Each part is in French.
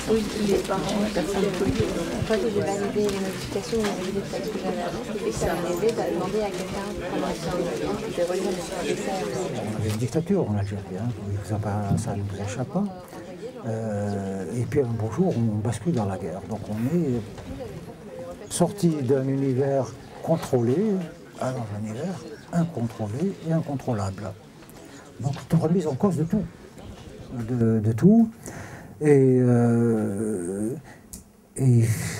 Oui, les parents, personne politique. Une fois que j'ai validé les modifications, on a validé le texte que j'avais avant, et ça m'a aidé à demander à quelqu'un pendant un temps qui était relié à des dessins. On avait une dictature en Algérie, hein. Ça ne nous échappe pas. Et puis un beau jour, on bascule dans la guerre. Donc on est sorti d'un univers contrôlé à un univers incontrôlé et incontrôlable. Donc toute remise en cause de tout. De tout. Et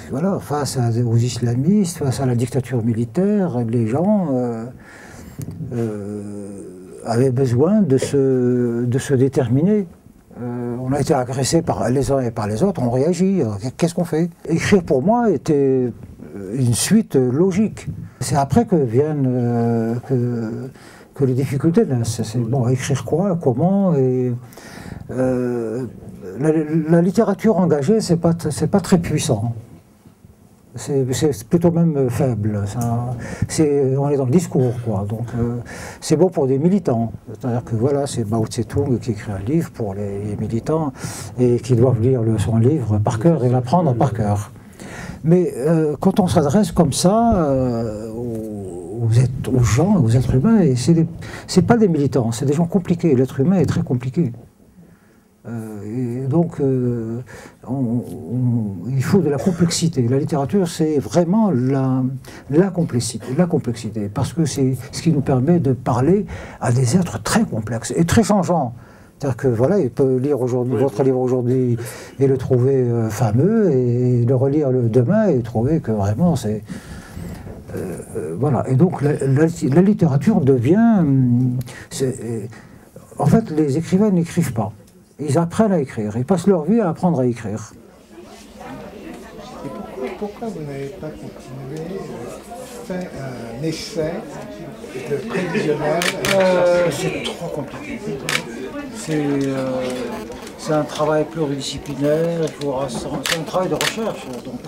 voilà, face aux islamistes, face à la dictature militaire, les gens avaient besoin de se déterminer. On a été agressés par les uns et par les autres, on réagit. Qu'est-ce qu'on fait? Écrire pour moi était une suite logique. C'est après que viennent que les difficultés naissent. C'est bon, écrire quoi, comment et la littérature engagée, c'est pas très puissant. C'est plutôt même faible. On est dans le discours, quoi. Donc c'est bon pour des militants. C'est-à-dire que voilà, c'est Mao Tse-tung qui écrit un livre pour les militants et qui doivent lire son livre par cœur et l'apprendre par cœur. Mais quand on s'adresse comme ça aux gens, aux êtres humains, et c'est pas des militants, c'est des gens compliqués. L'être humain est très compliqué. Et donc, il faut de la complexité. La littérature, c'est vraiment la complexité, parce que c'est ce qui nous permet de parler à des êtres très complexes et très changeants. C'est-à-dire que voilà, il peut lire aujourd'hui votre livre aujourd'hui et le trouver fameux, et le relire demain et trouver que vraiment c'est voilà. Et donc la littérature devient, en fait, les écrivains n'écrivent pas. Ils apprennent à écrire, ils passent leur vie à apprendre à écrire. Et pourquoi vous n'avez pas continué, fait un essai de prévisionnel? C'est trop compliqué. C'est un travail pluridisciplinaire, c'est un travail de recherche. Donc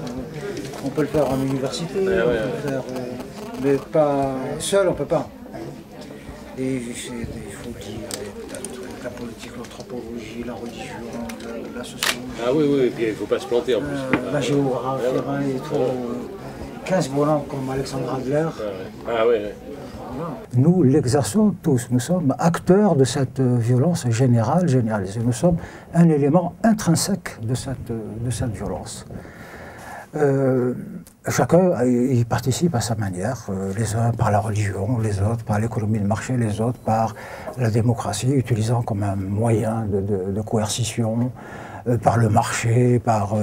on peut le faire en université, mais pas seul, on ne peut pas. Et il faut dire la politique, l'anthropologie, la religion, la sociologie. Ah oui, et puis il ne faut pas se planter en plus. La géographie, et tout. 15 volants comme Alexandre Adler. Ah oui. Voilà. Nous l'exerçons tous, nous sommes acteurs de cette violence générale, généralisée. Nous sommes un élément intrinsèque de cette violence. Chacun y participe à sa manière, les uns par la religion, les autres par l'économie de marché, les autres par la démocratie, utilisant comme un moyen de coercition, par le marché, par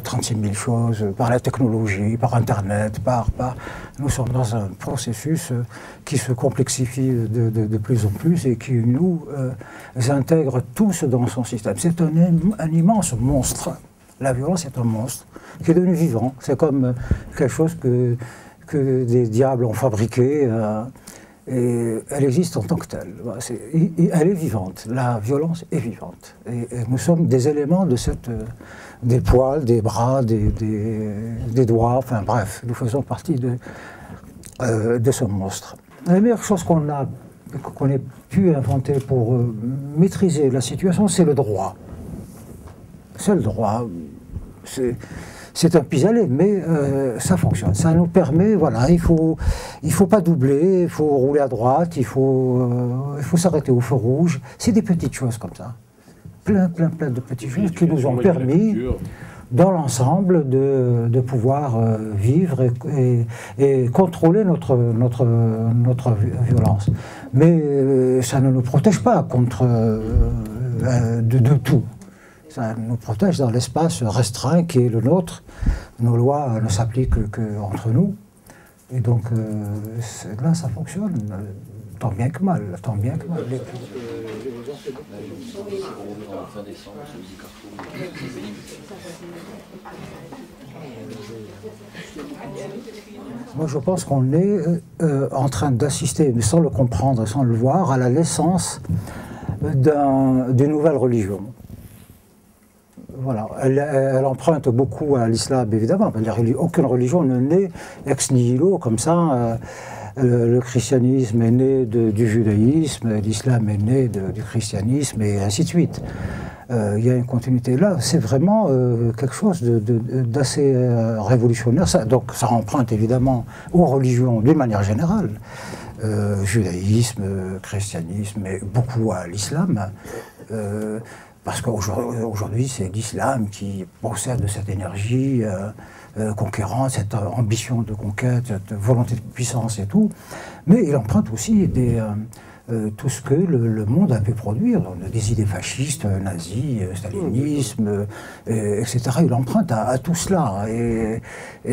36 000 choses, par la technologie, par Internet, Nous sommes dans un processus qui se complexifie de plus en plus et qui nous intègre tous dans son système. C'est un immense monstre. La violence est un monstre qui est devenu vivant. C'est comme quelque chose que des diables ont fabriqué. Et elle existe en tant que telle. Elle est vivante. La violence est vivante. Et nous sommes des éléments de des poils, des bras, des doigts, enfin bref, nous faisons partie de ce monstre. La meilleure chose qu'on ait pu inventer pour maîtriser la situation, c'est le droit. C'est le droit. C'est un pis-aller, mais ça fonctionne. Ça nous permet, voilà, il faut pas doubler, il faut rouler à droite, il faut s'arrêter au feu rouge. C'est des petites choses comme ça. Plein de petites choses qui nous ont permis, dans l'ensemble, de pouvoir vivre et contrôler notre violence. Mais ça ne nous protège pas contre de tout. Ça nous protège dans l'espace restreint qui est le nôtre. Nos lois ne s'appliquent qu'entre nous. Et donc là, ça fonctionne, tant bien que mal. Moi, je pense qu'on est en train d'assister, mais sans le comprendre, sans le voir, à la naissance d'une nouvelle religion. Voilà. Elle emprunte beaucoup à l'islam, évidemment. Aucune religion ne naît ex nihilo, comme ça. Le christianisme est né du judaïsme, l'islam est né du christianisme, et ainsi de suite. il y a une continuité là. C'est vraiment quelque chose d'assez révolutionnaire. Donc ça emprunte évidemment aux religions d'une manière générale, judaïsme, christianisme, mais beaucoup à l'islam. Parce qu'aujourd'hui, c'est l'islam qui possède cette énergie conquérante, cette ambition de conquête, cette volonté de puissance et tout. Mais il emprunte aussi tout ce que le monde a pu produire, des idées fascistes, nazis, stalinisme, etc. Il emprunte à tout cela. Et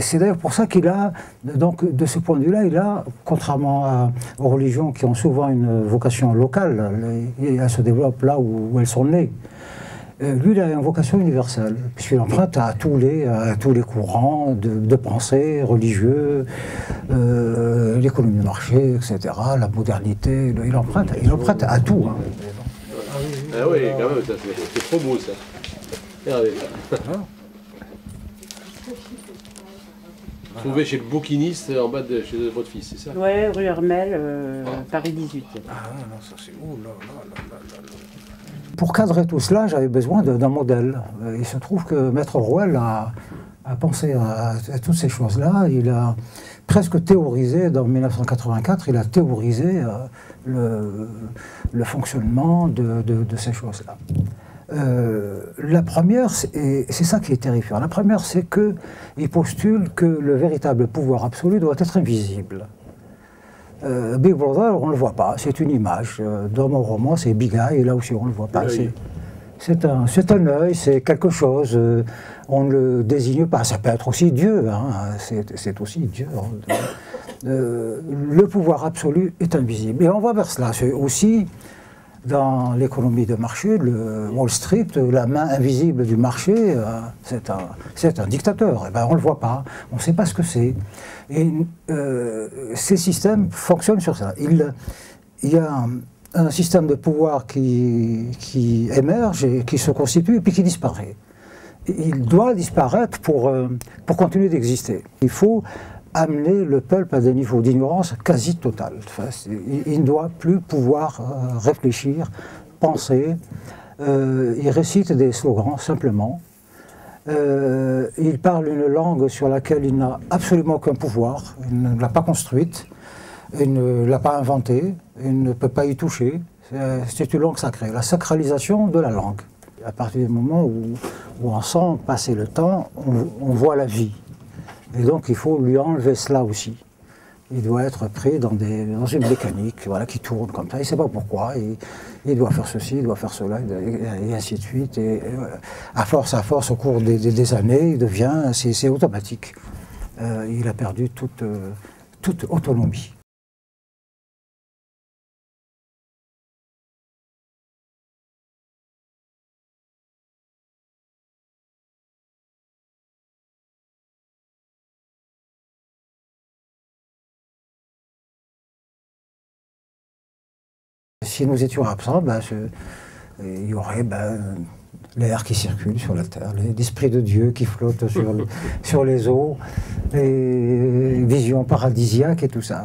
c'est d'ailleurs pour ça qu'il a, donc de ce point de vue-là, il a, contrairement aux religions qui ont souvent une vocation locale, elles se développent là où elles sont nées. Lui, il a une vocation universelle, puisqu'il emprunte à tous les courants de pensée religieux, l'économie de marché, etc., la modernité. Il emprunte à tout. Hein. Ah oui, quand même, c'est trop beau ça. Regardez. Trouvé chez le bouquiniste en bas de chez votre fils, c'est ça? Ouais, rue Hermel, Paris 18. Ah non, ça c'est... Oh là là là là là. Pour cadrer tout cela, j'avais besoin d'un modèle. Il se trouve que Maître Rouelle a pensé à toutes ces choses-là. Il a presque théorisé, dans 1984, il a théorisé le fonctionnement de ces choses-là. La première, et c'est ça qui est terrifiant, la première, c'est qu'il postule que le véritable pouvoir absolu doit être invisible. Big Brother, on ne le voit pas, c'est une image. Dans mon roman, c'est Big Eye, et là aussi on ne le voit pas. C'est un œil, c'est quelque chose, on ne le désigne pas. Ça peut être aussi Dieu, hein, c'est aussi Dieu. Hein. Le pouvoir absolu est invisible. Et on va vers cela. C'est aussi, dans l'économie de marché, le Wall Street, la main invisible du marché, c'est un dictateur. Eh ben, on ne le voit pas, on ne sait pas ce que c'est. Et ces systèmes fonctionnent sur ça. Il y a un système de pouvoir qui émerge et qui se constitue et puis qui disparaît. Il doit disparaître pour continuer d'exister. Il faut amener le peuple à des niveaux d'ignorance quasi totale. Enfin, il ne doit plus pouvoir réfléchir, penser. Il récite des slogans simplement. Il parle une langue sur laquelle il n'a absolument aucun pouvoir. Il ne l'a pas construite, il ne l'a pas inventée, il ne peut pas y toucher. C'est une langue sacrée, la sacralisation de la langue. À partir du moment où on sent passer le temps, on voit la vie. Et donc il faut lui enlever cela aussi. Il doit être pris dans une mécanique qui tourne comme ça, il ne sait pas pourquoi, il doit faire ceci, il doit faire cela, et ainsi de suite. Et à force, au cours des années, c'est automatique. Il a perdu toute autonomie. Si nous étions absents, il y aurait l'air qui circule sur la terre, l'esprit de Dieu qui flotte sur les eaux, les visions paradisiaques et tout ça.